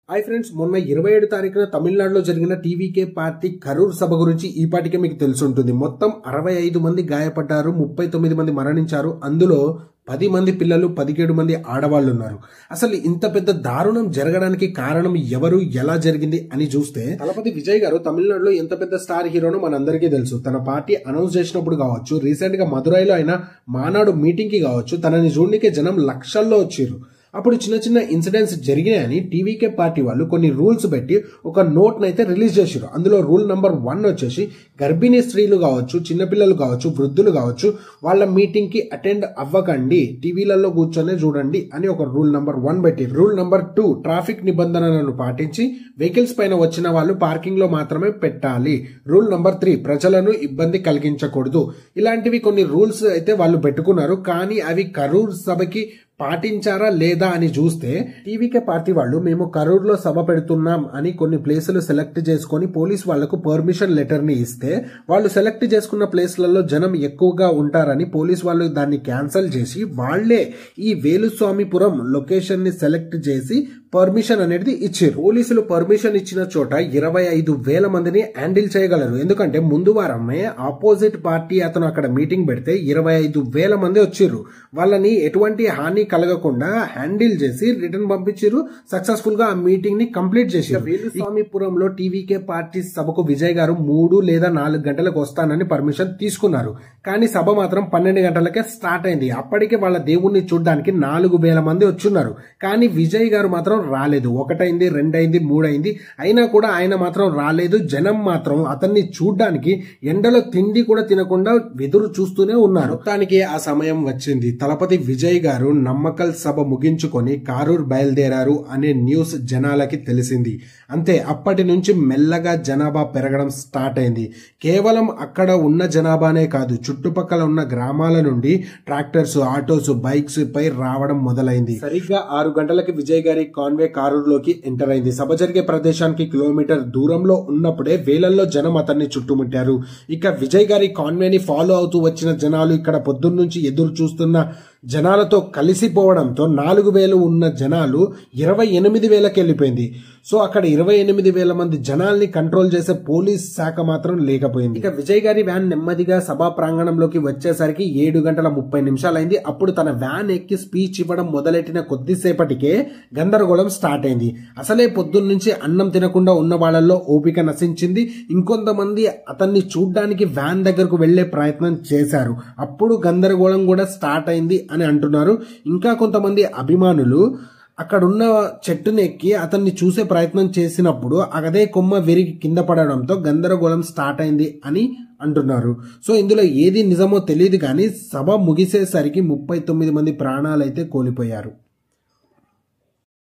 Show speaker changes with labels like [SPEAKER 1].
[SPEAKER 1] Hi friends, మొన్న 27 తారీఖున తమిళనాడులో జరిగిన టీవీకే పార్టీ కరూర్ సభ గురించి ఈ పాటికే మీకు తెలుసుంటుంది. మొత్తం 65 మంది గాయపడ్డారు, 39 మంది మరణించారు. అందులో 10 మంది పిల్లలు, 17 మంది ఆడవాళ్లు ఉన్నారు. అసలు ఇంత పెద్ద దారుణం జరగడానికి కారణం ఎవరు, ఎలా జరిగింది అని చూస్తే తలపతి విజయ్ గారు తమిళనాడులో ఎంత పెద్ద స్టార్ హీరోనో మనందరికీ తెలుసు. తన పార్టీ అనౌన్స్ చేసినప్పుడు కావచ్చు, రీసెంట్ గా మదురైలో అయిన మానాడు మీటింగ్ కి కావచ్చు, తనని చూడనికే జనం లక్షల్లో వచ్చారు. అప్పుడు చిన్న చిన్న ఇన్సిడెంట్స్ జరిగాయని టీవీకే పార్టీ వాళ్ళు కొన్ని రూల్స్ పెట్టి ఒక నోట్ నైతే రిలీజ్ చేశారు. అందులో రూల్ నెంబర్ 1 వచ్చేసి గర్భిణీ స్త్రీలు కావచ్చు, చిన్నపిల్లలు కావచ్చు, వృద్ధులు కావచ్చు, వాళ్ళ మీటింగ్ కి అటెండ్ అవ్వకండి, టీవీలలో కూర్చొనే చూడండి అని ఒక రూల్ నెంబర్ 1 పెట్టి, రూల్ నెంబర్ 2 ట్రాఫిక్ నిబంధనలను పాటించి వెహికల్స్ పైన వచ్చిన వాళ్ళు పార్కింగ్ లో మాత్రమే పెట్టాలి. రూల్ నెంబర్ 3 ప్రజలను ఇబ్బంది కలిగించకూడదు. ఇలాంటివి కొన్ని రూల్స్ అయితే వాళ్ళు పెట్టుకున్నారు. కానీ అవి కరూర్ సభకి పాటించారా లేదా అని చూస్తే టీవీకే పార్టీ వాళ్ళు మేము కరూర్ లో సభ పెడుతున్నాం అని కొన్ని ప్లేసులు సెలెక్ట్ చేసుకుని పోలీస్ వాళ్లకు పర్మిషన్ లెటర్ ని ఇస్తే, వాళ్ళు సెలెక్ట్ చేసుకున్న ప్లేస్లలో జనం ఎక్కువగా ఉంటారని పోలీస్ వాళ్ళు దాన్ని క్యాన్సిల్ చేసి వాళ్లే ఈ వేలుస్వామిపురం లొకేషన్ ని సెలెక్ట్ చేసి పర్మిషన్ అనేది ఇచ్చారు. పోలీసులు పర్మిషన్ ఇచ్చిన చోట 25,000 మందిని హ్యాండిల్ చేయగలరు. ఎందుకంటే ముందు వారమే ఆపోజిట్ పార్టీ అతను అక్కడ మీటింగ్ పెడితే 25,000 మంది వచ్చారు. వాళ్ళని ఎటువంటి హాని కలగకుండా హ్యాండిల్ చేసి రిటర్న్ పంపించారు. సక్సెస్ఫుల్ గా ఆ మీటింగ్ ని కంప్లీట్ చేశారు. వేలుస్వామిపురంలో టీవీకే పార్టీ సభకు విజయ్ గారు 3 లేదా 4 గంటలకు వస్తానని పర్మిషన్ తీసుకున్నారు. కానీ సభ మాత్రం 12 గంటలకే స్టార్ట్ అయింది. అప్పటికే వాళ్ళ దేవుణ్ణి చూడడానికి 4,000 మంది వచ్చున్నారు. కానీ విజయ్ గారు మాత్రం రాలేదు. 1 అయింది, 2 అయింది, 3 అయింది, అయినా కూడా ఆయన మాత్రం రాలేదు. జనం మాత్రం అతన్ని చూడ్డానికి ఎండలో తిండి కూడా తినకుండా ఎదురు చూస్తూనే ఉన్నారు. మొత్తానికి ఆ సమయం వచ్చింది. తలపతి విజయ్ గారు నమ్మకల్ సభ ముగించుకొని కారూర్ బయలుదేరారు అనే న్యూస్ జనాలకి తెలిసింది. అంతే, అప్పటి నుంచి మెల్లగా జనాభా పెరగడం స్టార్ట్ అయింది. కేవలం అక్కడ ఉన్న జనాభానే కాదు, చుట్టుపక్కల ఉన్న గ్రామాల నుండి ట్రాక్టర్స్, ఆటోస్, బైక్స్ పై రావడం మొదలైంది. సరిగ్గా 6 గంటలకి విజయ్ గారి కాన్వే కారూర్ లోకి ఎంటర్ అయింది. సభ జరిగే ప్రదేశానికి కిలోమీటర్ దూరంలో ఉన్నప్పుడే వేలల్లో జనం అతన్ని చుట్టుముట్టారు. ఇక విజయ్ గారి కాన్వేని ఫాలో అవుతూ వచ్చిన జనాలు ఇక్కడ పొద్దున్నుంచి ఎదురు చూస్తున్న జనాలతో కలిసిపోవడంతో 4,000 ఉన్న జనాలు 28,000కి వెళ్ళిపోయింది. సో అక్కడ 28,000 మంది జనాల్ని కంట్రోల్ చేసే పోలీస్ శాఖ మాత్రం లేకపోయింది. ఇక విజయ్ గారి వ్యాన్ నెమ్మదిగా సభా ప్రాంగణంలోకి వచ్చేసరికి 7:30 అయింది. అప్పుడు తన వ్యాన్ ఎక్కి స్పీచ్ ఇవ్వడం మొదలెట్టిన కొద్దిసేపటికే గందరగోళం స్టార్ట్ అయింది. అసలే పొద్దున్నుంచి అన్నం తినకుండా ఉన్న వాళ్ళల్లో ఓపిక నశించింది. ఇంకొంతమంది అతన్ని చూడ్డానికి వ్యాన్ దగ్గరకు వెళ్లే ప్రయత్నం చేశారు. అప్పుడు గందరగోళం కూడా స్టార్ట్ అయింది అని అంటున్నారు. ఇంకా కొంతమంది అభిమానులు అక్కడున్న చెట్టుని ఎక్కి అతన్ని చూసే ప్రయత్నం చేసినప్పుడు అదే కొమ్మ విరిగి కింద పడడంతో గందరగోళం స్టార్ట్ అయింది అని అంటున్నారు. సో ఇందులో ఏది నిజమో తెలియదు కానీ సభ ముగిసేసరికి 39 మంది ప్రాణాలైతే కోల్పోయారు.